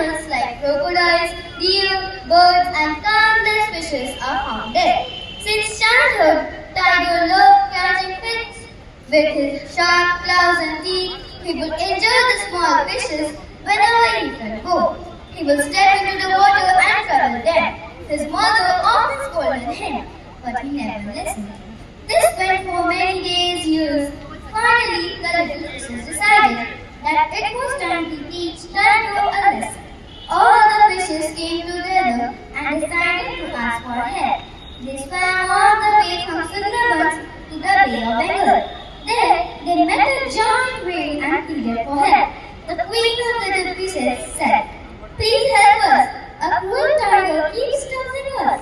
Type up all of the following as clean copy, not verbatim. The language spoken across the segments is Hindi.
animals like crocodiles, deer, birds, and countless fishes are found there. Since childhood, Tiger loved catching fish. With his sharp claws and teeth, he would enjoy the small fishes whenever he felt bored. He would step into the water and trouble them. His mother often scolded him, but he never listened. This went for many days, years. Finally, the little fishes decided that it was time to teach Tiger a lesson. All the fishes came together and decided to ask for help. They swam all the way from Sundarbans to the Bay of Bengal. There, they met a giant whale and pleaded for help. The queen of little fishes said, "Please help us. A cruel tiger keeps troubling us."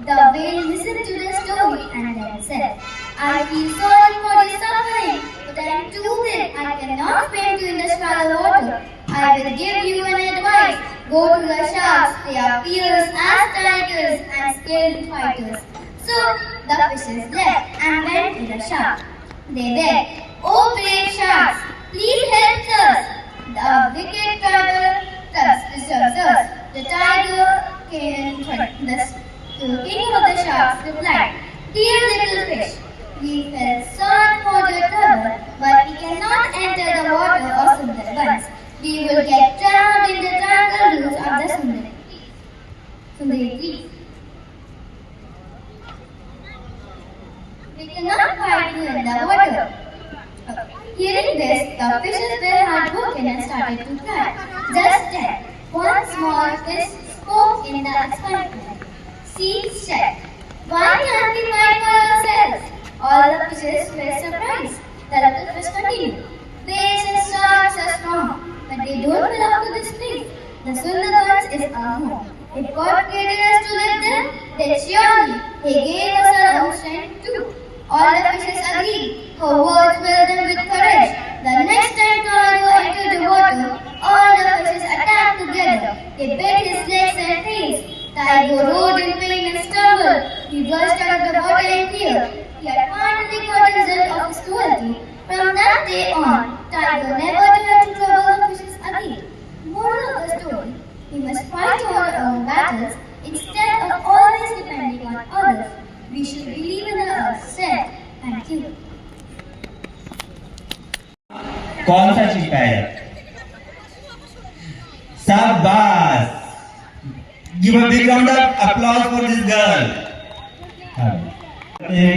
The whale listened to the story and then said, "I feel sorry for your suffering, but I am too big. I cannot swim to in the shallow water. I will give you an advice. Go to the sharks. They are fierce as tigers and skilled fighters." So the fishes left and went to the shark. They begged, "Oh brave sharks, please help us. The wicked tiger disturbs us." The tiger king of the sharks replied, "Dear little fish, we felt sorry for your trouble, but we cannot enter the water of Sundarbans. We will get trapped in the jungle roots of the Sundari trees. We cannot find you in the water." Hearing this, the fishes were heartbroken and started to cry. Just then, one small fish spoke in the excitement. She said, "Why can't we fight for ourselves?" All the fishes were surprised. The little fish continued, "Whales and sharks are strong, but they don't belong to this place. The Sundarbans is our home. If God created us to live there, then surely He gave us our own strength too." All the fishes agreed. Her words filled them with courage. The next time Tiger entered the water, all the fishes attacked together. They bit his legs and tails. Tiger roared in pain and stumbled. He rushed out of the water in fear. He had finally got the result of his cruelty. From that day on, Tiger never dared to trouble the fishes again. Moral of the story: we must fight our own battles instead of always depending on others. We should believe in ourselves. Thank you. कौन सा चीज पाया? शाबाश! Give a big round of applause for this girl.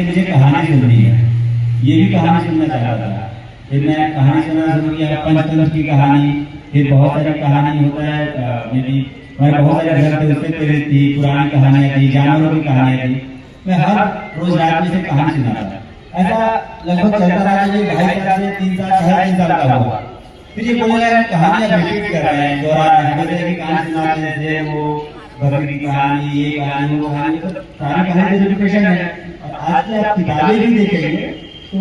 मुझे कहानी सुननी है, ये भी कहानी सुनना चाहता था। फिर मैं कहानी सुनना शुरू किया, पंचतंत्र की कहानी, फिर बहुत सारी कहानी होता है। मेरी बहुत सारे घर थे, उससे पहले थी पुरानी कहानियां थी, जानवरों की कहानियां थी। मैं हर रोज रात में से कहानी सुनाता था। ऐसा लगभग चलता रहा कि 2.5 साल से 3 साल 3.5 साल का हुआ। फिर ये बोलने लगा कहानियां रिपीट कर रहे हैं, दोहरा रहे हैं, जैसे कि कहानी सुनाते थे वो बकरी की कहानी, ये कहानी, वो कहानी, तो सारी कहानी रिपीटेशन है। और आज की आप किताबें भी देखेंगे तो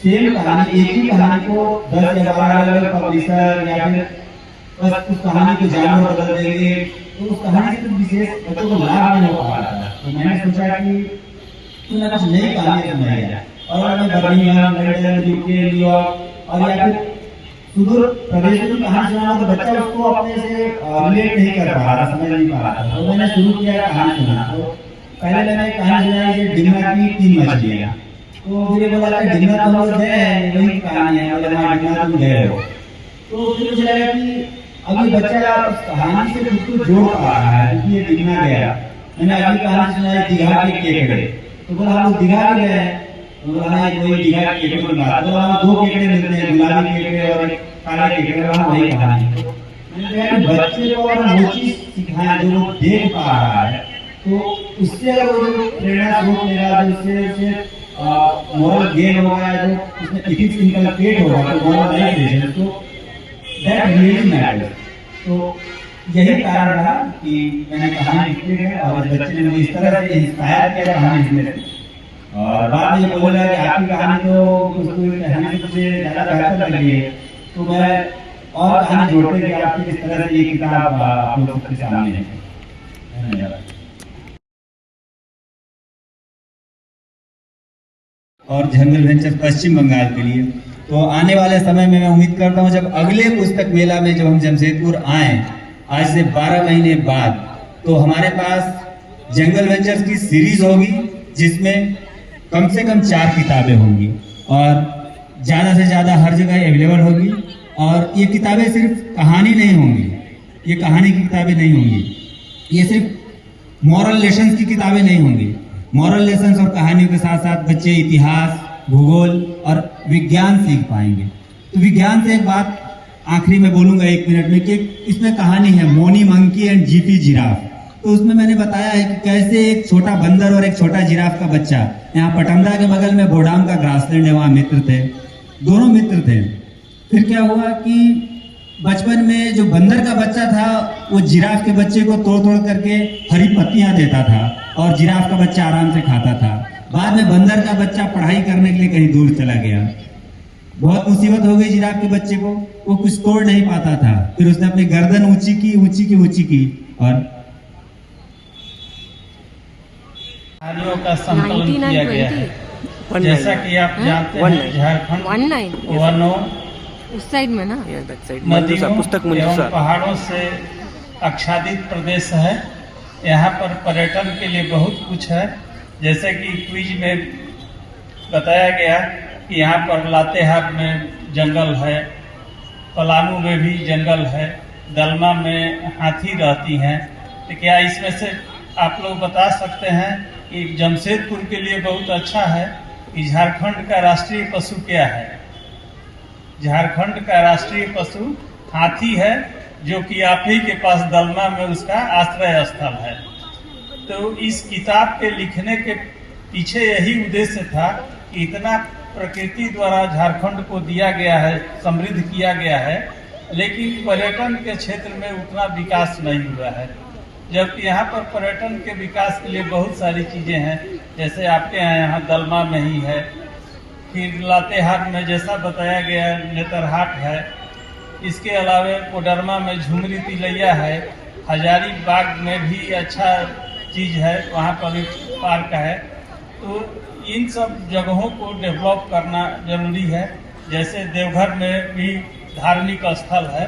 सेम कहानी, एक ही कहानी को 10 या 12 अलग पब्लिशर या फिर बस उस कहानी को जानवर बदल देंगे, तो उस कहानी से विशेष बच्चों को लाभ नहीं हो पा रहा था। तो मैंने सोचा कि कुछ नई कहानी सुनाई जाए। और मैं बर्मिंघम, लंदन, यूके, न्यूयॉर्क और या फिर सुदूर प्रदेश में कहानी सुनाऊं तो बच्चा उसको अपने से रिलेट नहीं कर पा रहा, समझ नहीं पा रहा। तो मैंने शुरू किया कहानी सुनाना। तो पहले मैंने कहानी सुनाई कि डिंगा की 3 मछलियां। तो मुझे बोला कि डिंगा तो हम लोग गए हैं, वही कहानी है, मतलब हाँ डिंगा तुम गए हो। तो फिर मुझे लगा कि अभी बच्चा उस कहानी से खुद को जोड़ पा रहा है, क्योंकि ये डिंगा गया। मैंने अगली कहानी सुनाई दीघा के केकड़े। तो बोला हम लोग दीघा भी गए हैं। तो बोला हाँ वही दीघा के केकड़े की बात। तो वहाँ 2 केकड़े मिलते हैं, गुलाबी केकड़े और काले केकड़े, वहाँ वही कहानी। मैंने कहा कि बच्चे को अगर वो चीज सिखाएं जो वो देख पा रहा है, तो उससे अगर वो प्रेरणा स्रोत लेगा, जो उससे मोरल गेन होगा, जो उसमें एथिक्स इनकलकेट होगा, तो मॉरलाइजेशन, तो दैट रियली मैटर्स। तो यही कारण रहा कि मैंने कहानी लिखी है और बच्चे ने मुझे इस तरह से इंस्पायर किया कहानी लिखने से। और बाद में ये बोला कि आपकी कहानी तो उसको कहानी से मुझे ज़्यादा बेहतर लगी है, तो मैं और कहानी जोड़ते कि आपकी किस तरह से ये किताब आप लोग सबके सामने है। धन्यवाद। और जंगल वेंचर पश्चिम बंगाल के लिए तो आने वाले समय में मैं उम्मीद करता हूँ जब अगले पुस्तक मेला में जब हम जमशेदपुर आए आज से 12 महीने बाद तो हमारे पास जंगल वेंचर्स की सीरीज होगी, जिसमें कम से कम 4 किताबें होंगी और ज़्यादा से ज़्यादा हर जगह अवेलेबल होगी। और ये किताबें सिर्फ कहानी नहीं होंगी, ये कहानी की किताबें नहीं होंगी, ये सिर्फ मॉरल लेसन्स की किताबें नहीं होंगी। मॉरल लेसन्स और कहानियों के साथ साथ बच्चे इतिहास, भूगोल और विज्ञान सीख पाएंगे। तो विज्ञान से एक बात आखिरी में बोलूंगा 1 मिनट में कि इसमें कहानी है Moni monkey and GP giraffe. तो उसमें मैंने बताया है कि कैसे एक छोटा बंदर और एक छोटा जिराफ का बच्चा, यहाँ पटमदा के बगल में बोडाम का ग्रासलैंड है, वहाँ मित्र थे, दोनों मित्र थे। फिर क्या हुआ कि बचपन में जो बंदर का बच्चा था वो जिराफ के बच्चे को तोड़ तोड़ करके हरी पत्तियां देता था और जिराफ का बच्चा आराम से खाता था। बाद में बंदर का बच्चा पढ़ाई करने के लिए कहीं दूर चला गया, बहुत मुसीबत हो गई जिराफ के बच्चे को, वो कुछ तोड़ नहीं पाता था। फिर उसने अपनी गर्दन ऊंची की और कहानियों का संकलन किया गया है। जैसा कि आप जानते हैं, झारखंड उस साइड में ना नदियों एवं पहाड़ों से आच्छादित प्रदेश है। यहाँ पर पर्यटन के लिए बहुत कुछ है। जैसे कि क्विज में बताया गया कि यहाँ पर लातेहार में जंगल है, पलामू में भी जंगल है, दलमा में हाथी रहती हैं। तो क्या इसमें से आप लोग बता सकते हैं कि जमशेदपुर के लिए बहुत अच्छा है कि झारखंड का राष्ट्रीय पशु क्या है? झारखंड का राष्ट्रीय पशु हाथी है, जो कि आप ही के पास दलमा में उसका आश्रय स्थल है। तो इस किताब के लिखने के पीछे यही उद्देश्य था कि इतना प्रकृति द्वारा झारखंड को दिया गया है, समृद्ध किया गया है, लेकिन पर्यटन के क्षेत्र में उतना विकास नहीं हुआ है। जबकि यहाँ पर पर्यटन के विकास के लिए बहुत सारी चीज़ें हैं। जैसे आपके यहाँ दलमा में ही है, फिर लातेहार में जैसा बताया गया नेतरहाट है, इसके अलावा कोडरमा में झुमरी तिलैया है, हजारीबाग में भी अच्छा चीज़ है, वहाँ पर एक पार्क है। तो इन सब जगहों को डेवलप करना जरूरी है। जैसे देवघर में भी धार्मिक स्थल है।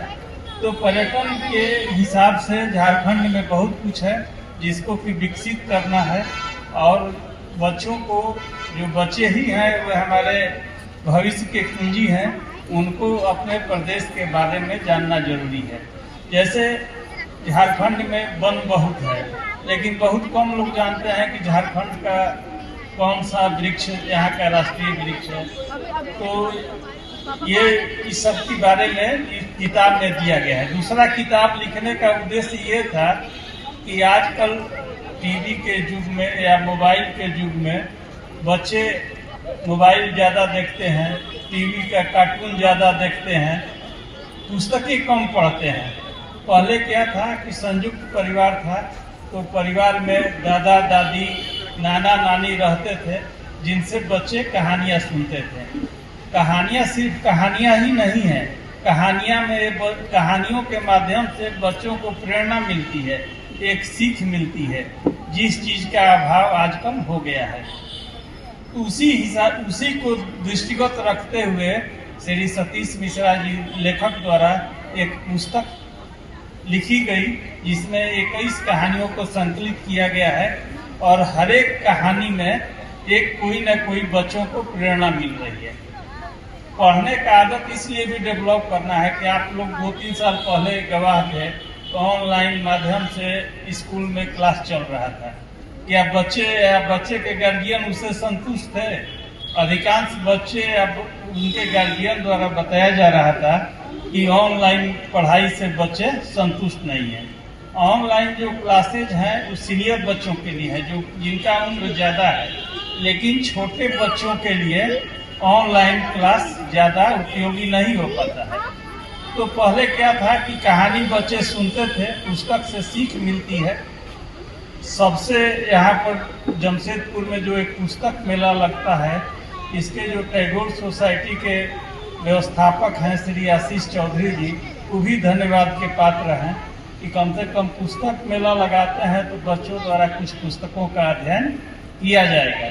तो पर्यटन के हिसाब से झारखंड में बहुत कुछ है जिसको कि विकसित करना है। और बच्चों को, जो बच्चे ही हैं वह हमारे भविष्य के कुंजी हैं, उनको अपने प्रदेश के बारे में जानना जरूरी है। जैसे झारखंड में वन बहुत है, लेकिन बहुत कम लोग जानते हैं कि झारखंड का कौन सा वृक्ष यहाँ का राष्ट्रीय वृक्ष है। तो ये इस सब के बारे में इस किताब में दिया गया है। दूसरा किताब लिखने का उद्देश्य ये था कि आजकल टीवी के युग में या मोबाइल के युग में बच्चे मोबाइल ज़्यादा देखते हैं, टीवी का कार्टून ज़्यादा देखते हैं, पुस्तकें कम पढ़ते हैं। पहले क्या था कि संयुक्त परिवार था, तो परिवार में दादा दादी, नाना नानी रहते थे, जिनसे बच्चे कहानियाँ सुनते थे। कहानियाँ सिर्फ कहानियाँ ही नहीं हैं, कहानियों के माध्यम से बच्चों को प्रेरणा मिलती है, एक सीख मिलती है, जिस चीज़ का अभाव आजकल हो गया है। उसी को दृष्टिगत रखते हुए श्री सतीश मिश्रा जी लेखक द्वारा एक पुस्तक लिखी गई, जिसमें 21 कहानियों को संकलित किया गया है। और हर एक कहानी में एक कोई न कोई बच्चों को प्रेरणा मिल रही है। पढ़ने का आदत इसलिए भी डेवलप करना है कि आप लोग 2-3 साल पहले गवाह थे, तो ऑनलाइन माध्यम से स्कूल में क्लास चल रहा था। क्या बच्चे के गार्जियन उससे संतुष्ट थे? अधिकांश बच्चे अब उनके गार्जियन द्वारा बताया जा रहा था कि ऑनलाइन पढ़ाई से बच्चे संतुष्ट नहीं हैं। ऑनलाइन जो क्लासेज हैं वो सीनियर बच्चों के लिए है, जो जिनका उम्र ज़्यादा है, लेकिन छोटे बच्चों के लिए ऑनलाइन क्लास ज़्यादा उपयोगी नहीं हो पाता है। तो पहले क्या था कि कहानी बच्चे सुनते थे, पुस्तक से सीख मिलती है। सबसे यहाँ पर जमशेदपुर में जो एक पुस्तक मेला लगता है, इसके जो टैगोर सोसाइटी के व्यवस्थापक हैं श्री आशीष चौधरी जी, वो भी धन्यवाद के पात्र हैं कि कम से कम पुस्तक मेला लगाते हैं तो बच्चों द्वारा कुछ पुस्तकों का अध्ययन किया जाएगा।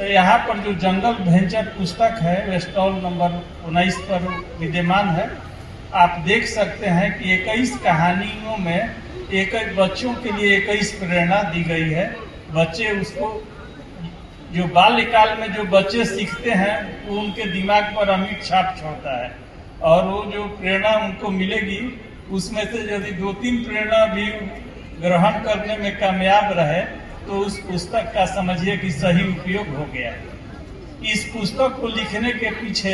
यहाँ पर जो जंगल वेंचर पुस्तक है वह स्टॉल नंबर 19 पर विद्यमान है। आप देख सकते हैं कि 21 कहानियों में एक बच्चों के लिए 21 प्रेरणा दी गई है। बच्चे उसको जो बाल्यकाल में जो बच्चे सीखते हैं वो उनके दिमाग पर अमिट छाप छोड़ता है, और वो जो प्रेरणा उनको मिलेगी उसमें से यदि 2-3 प्रेरणा भी ग्रहण करने में कामयाब रहे तो उस पुस्तक का समझिए कि सही उपयोग हो गया। इस पुस्तक को लिखने के पीछे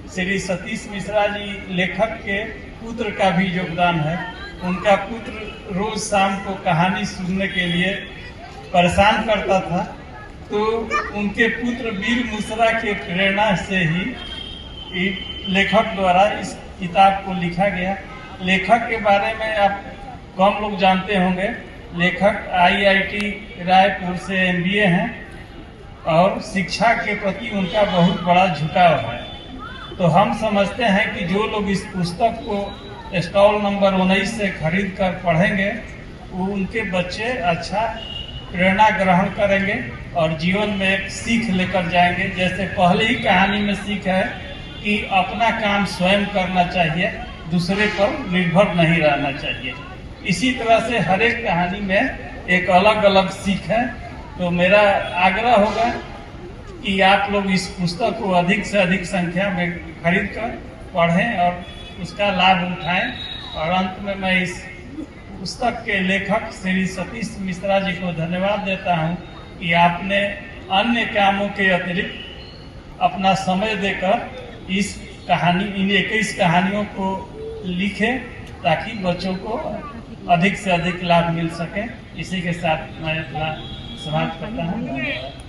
श्री सतीश मिश्रा जी लेखक के पुत्र का भी योगदान है। उनका पुत्र रोज शाम को कहानी सुनने के लिए परेशान करता था, तो उनके पुत्र वीर मिश्रा के प्रेरणा से ही लेखक द्वारा इस किताब को लिखा गया। लेखक के बारे में आप कम लोग जानते होंगे। लेखक IIT रायपुर से MBA हैं और शिक्षा के प्रति उनका बहुत बड़ा झुकाव है। तो हम समझते हैं कि जो लोग इस पुस्तक को स्टॉल नंबर 19 से खरीद कर पढ़ेंगे वो उनके बच्चे अच्छा प्रेरणा ग्रहण करेंगे और जीवन में एक सीख लेकर जाएंगे। जैसे पहले ही कहानी में सीख है कि अपना काम स्वयं करना चाहिए, दूसरे पर निर्भर नहीं रहना चाहिए। इसी तरह से हर एक कहानी में एक अलग अलग सीख है। तो मेरा आग्रह होगा कि आप लोग इस पुस्तक को अधिक से अधिक संख्या में खरीद कर पढ़ें और उसका लाभ उठाएं। और अंत में मैं इस पुस्तक के लेखक श्री सतीश मिश्रा जी को धन्यवाद देता हूं कि आपने अन्य कामों के अतिरिक्त अपना समय देकर इस कहानी इन 21 कहानियों को लिखे ताकि बच्चों को अधिक से अधिक लाभ मिल सके। इसी के साथ मैं अपना समाप्त करता हूँ।